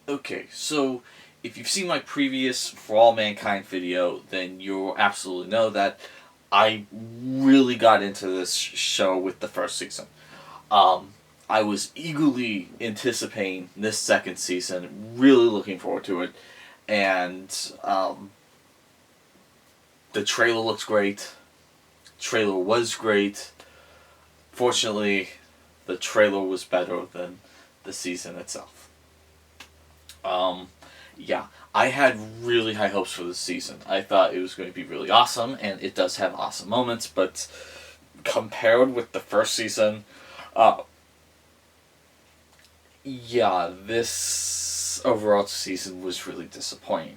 Okay, so if you've seen my previous For All Mankind video, then you'll absolutely know that I really got into this show with the first season. Um, I was eagerly anticipating this second season, really looking forward to it, and the trailer looks great. Trailer was great. Fortunately, the trailer was better than the season itself. Um, yeah, I had really high hopes for this season. I thought it was going to be really awesome, and it does have awesome moments, but compared with the first season, uh, yeah, this overall season was really disappointing.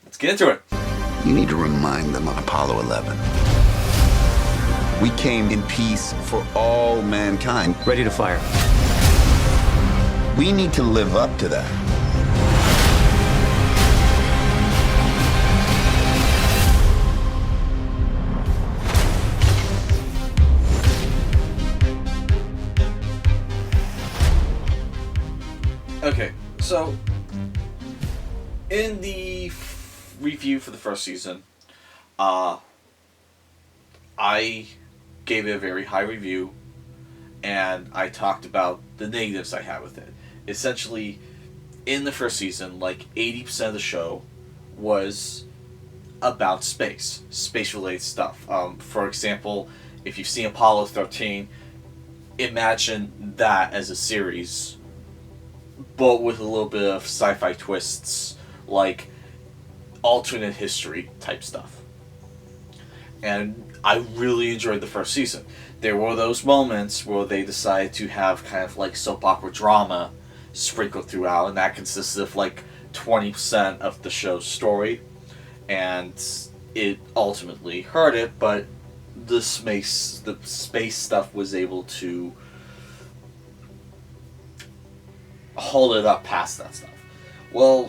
Let's get into it. You need to remind them of Apollo 11. We came in peace for all mankind. Ready to fire. We need to live up to that. Okay, so in the review for the first season, I gave it a very high review, and I talked about the negatives I had with it. Essentially, in the first season, like 80% of the show was about space related stuff. For example, if you've seen Apollo 13, imagine that as a series, but with a little bit of sci-fi twists, like alternate history type stuff. And I really enjoyed the first season. There were those moments where they decided to have kind of like soap opera drama sprinkled throughout, and that consisted of like 20% of the show's story, and it ultimately hurt it, but the space stuff was able to hold it up past that stuff. Well,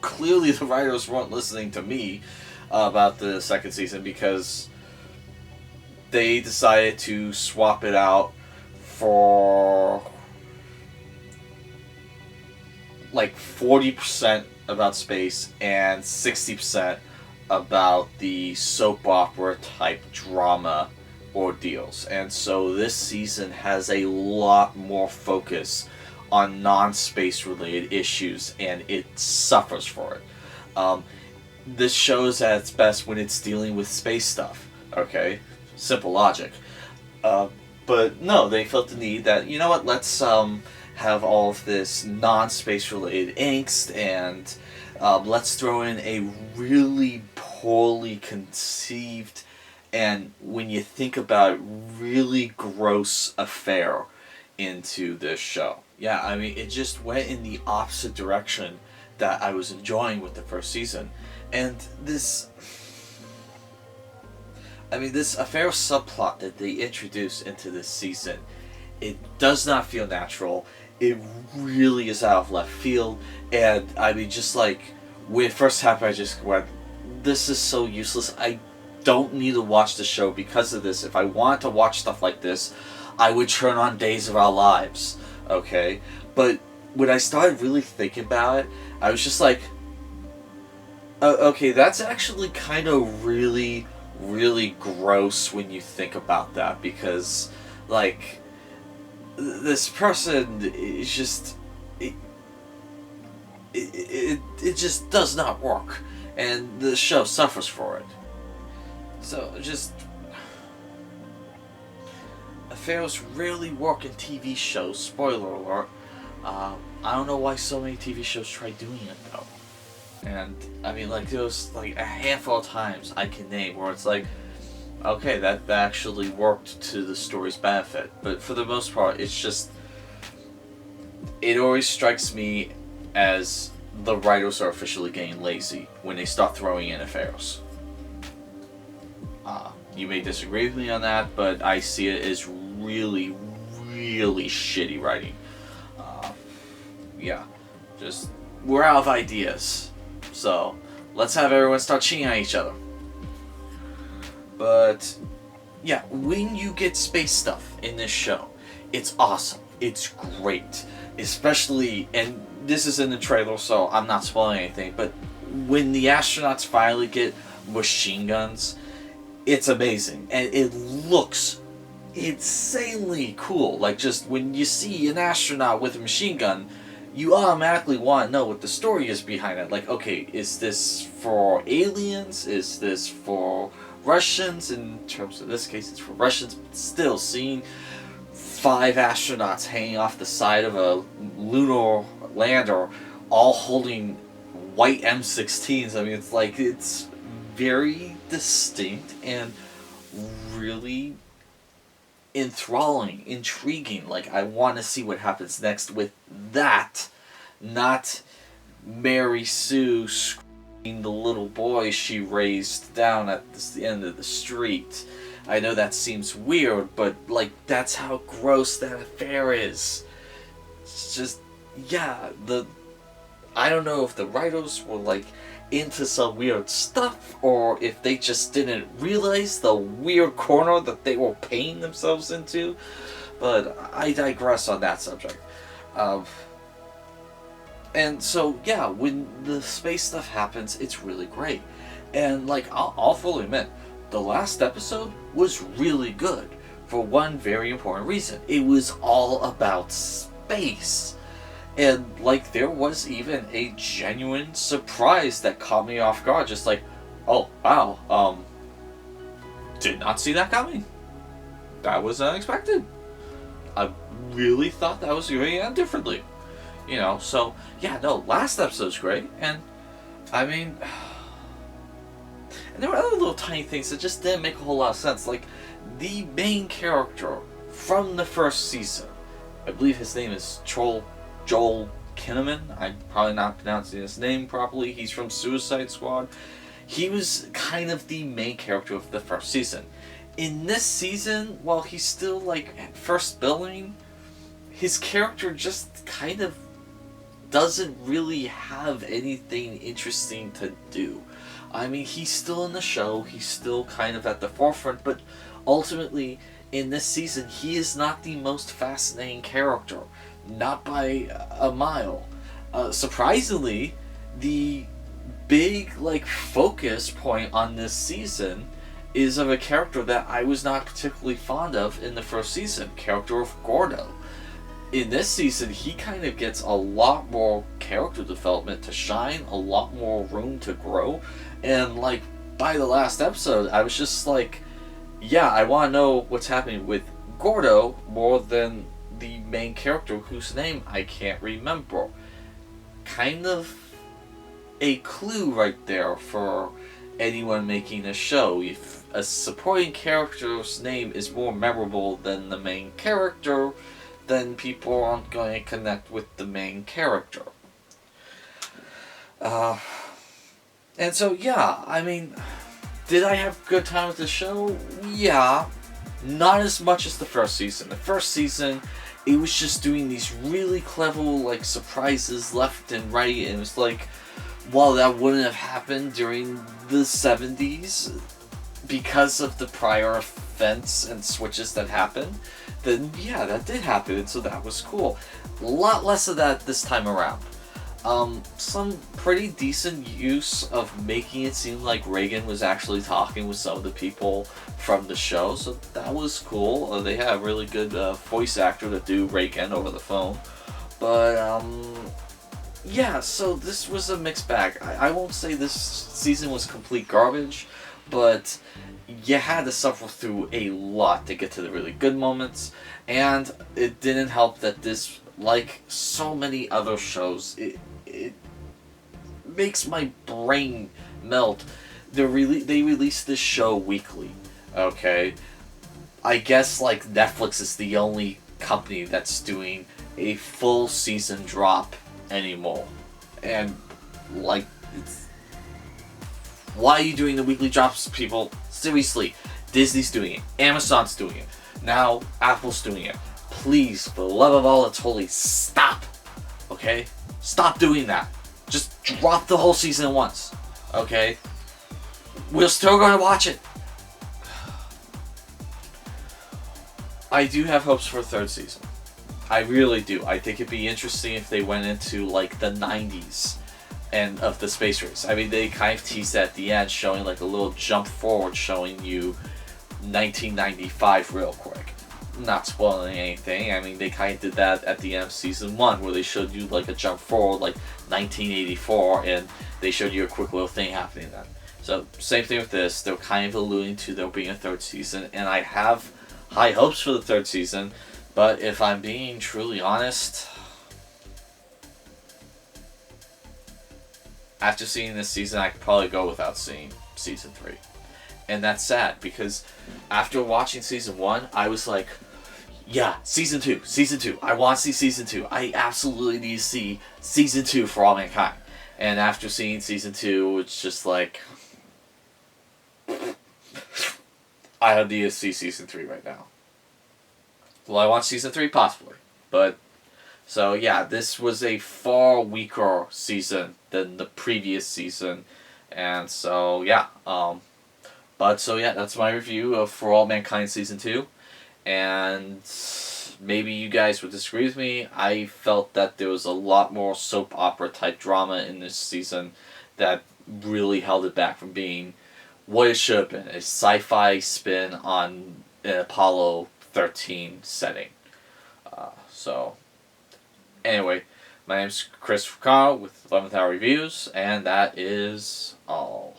clearly the writers weren't listening to me about the second season, because they decided to swap it out for like 40% about space and 60% about the soap opera type drama ordeals. And so this season has a lot more focus on non-space related issues, and it suffers for it. This show's at its best when it's dealing with space stuff. Okay, simple logic. But no, they felt the need that, you know what, let's have all of this non-space related angst, and let's throw in a really poorly conceived, and when you think about it, really gross affair into this show. Yeah, I mean, it just went in the opposite direction that I was enjoying with the first season. And this affair subplot that they introduced into this season, it does not feel natural. It really is out of left field. And I mean, just like, when it first happened, I just went, this is so useless. I don't need to watch the show because of this. If I wanted to watch stuff like this, I would turn on Days of Our Lives. Okay? But when I started really thinking about it, I was just like, okay, that's actually kind of really, really gross when you think about that, because, like, this person is just, it just does not work, and the show suffers for it. So, just, affairs rarely work in TV shows, spoiler alert. I don't know why so many TV shows try doing it, though. And, I mean, like, there's, like, a handful of times I can name where it's like, okay, that actually worked to the story's benefit. But for the most part, it's just, it always strikes me as the writers are officially getting lazy when they start throwing in affairs. You may disagree with me on that, but I see it as really, really shitty writing. Yeah, just, we're out of ideas. So, let's have everyone start cheating on each other. But, yeah, when you get space stuff in this show, It's awesome. It's great. Especially, and this is in the trailer, so I'm not spoiling anything, but when the astronauts finally get machine guns, it's amazing. And it looks insanely cool. Like, just when you see an astronaut with a machine gun, you automatically want to know what the story is behind it. Like, okay, is this for aliens? Is this for Russians? In terms of this case, it's for Russians. But still, seeing 5 astronauts hanging off the side of a lunar lander, all holding white M16s. I mean, it's like, it's very distinct and really enthralling, intriguing. Like, I want to see what happens next with that, not Mary Sue screaming the little boy she raised down at the end of the street. I know that seems weird, but, like, that's how gross that affair is. It's just, yeah, I don't know if the writers were, like, into some weird stuff, or if they just didn't realize the weird corner that they were painting themselves into, but I digress on that subject. And so, yeah, when the space stuff happens, it's really great. And, like, I'll fully admit, the last episode was really good for one very important reason. It was all about space. And, like, there was even a genuine surprise that caught me off guard. Just like, oh, wow, did not see that coming. That was unexpected. I really thought that was going to end differently. You know, so, yeah, no, last episode's great. And, I mean, and there were other little tiny things that just didn't make a whole lot of sense. Like, the main character from the first season, I believe his name is Joel Kinnaman. I'm probably not pronouncing his name properly. He's from Suicide Squad. He was kind of the main character of the first season. In this season, while he's still, like, at first billing, his character just kind of doesn't really have anything interesting to do. I mean, he's still in the show, he's still kind of at the forefront, but ultimately, in this season, he is not the most fascinating character. Not by a mile. Surprisingly, the big, like, focus point on this season is of a character that I was not particularly fond of in the first season, character of Gordo. In this season, he kind of gets a lot more character development to shine, a lot more room to grow, and, like, by the last episode, I was just like, yeah, I want to know what's happening with Gordo more than the main character whose name I can't remember. Kind of a clue right there for anyone making a show. If a supporting character's name is more memorable than the main character, then people aren't going to connect with the main character. And so, yeah, I mean, did I have a good time with the show? Yeah. Not as much as the first season. The first season, it was just doing these really clever, like, surprises left and right, and it was like, while that wouldn't have happened during the 70s because of the prior events and switches that happened, then yeah, that did happen, and so that was cool. A lot less of that this time around. Some pretty decent use of making it seem like Reagan was actually talking with some of the people from the show, so that was cool. They had a really good voice actor to do Reagan over the phone. But, yeah, so this was a mixed bag. I won't say this season was complete garbage, but you had to suffer through a lot to get to the really good moments, and it didn't help that this, like so many other shows, it makes my brain melt. They release this show weekly, okay? I guess, like, Netflix is the only company that's doing a full season drop anymore. And, like, why are you doing the weekly drops, people? Seriously, Disney's doing it, Amazon's doing it, now Apple's doing it. Please, for the love of all that's holy, stop! Okay? Stop doing that. Just drop the whole season at once. Okay? We're still gonna watch it. I do have hopes for a third season. I really do. I think it'd be interesting if they went into like the 90s and of the space race. I mean, they kind of teased that at the end, showing like a little jump forward, showing you 1995 real quick. Not spoiling anything. I mean, they kind of did that at the end of season 1, where they showed you like a jump forward, like 1984, and they showed you a quick little thing happening then. So, same thing with this. They're kind of alluding to there being a third season, and I have high hopes for the third season, but if I'm being truly honest, after seeing this season, I could probably go without seeing season 3. And that's sad, because after watching season 1, I was like, yeah, season 2. I want to see season 2. I absolutely need to see season 2 for All Mankind. And after seeing season 2, it's just like, I need to see season 3 right now. Will I watch season 3? Possibly. But, so yeah, this was a far weaker season than the previous season. And so, yeah, that's my review of For All Mankind Season 2. And maybe you guys would disagree with me. I felt that there was a lot more soap opera type drama in this season that really held it back from being what it should have been, a sci-fi spin on an Apollo 13 setting. Anyway, my name's Chris Furcano with 11th Hour Reviews, and that is all.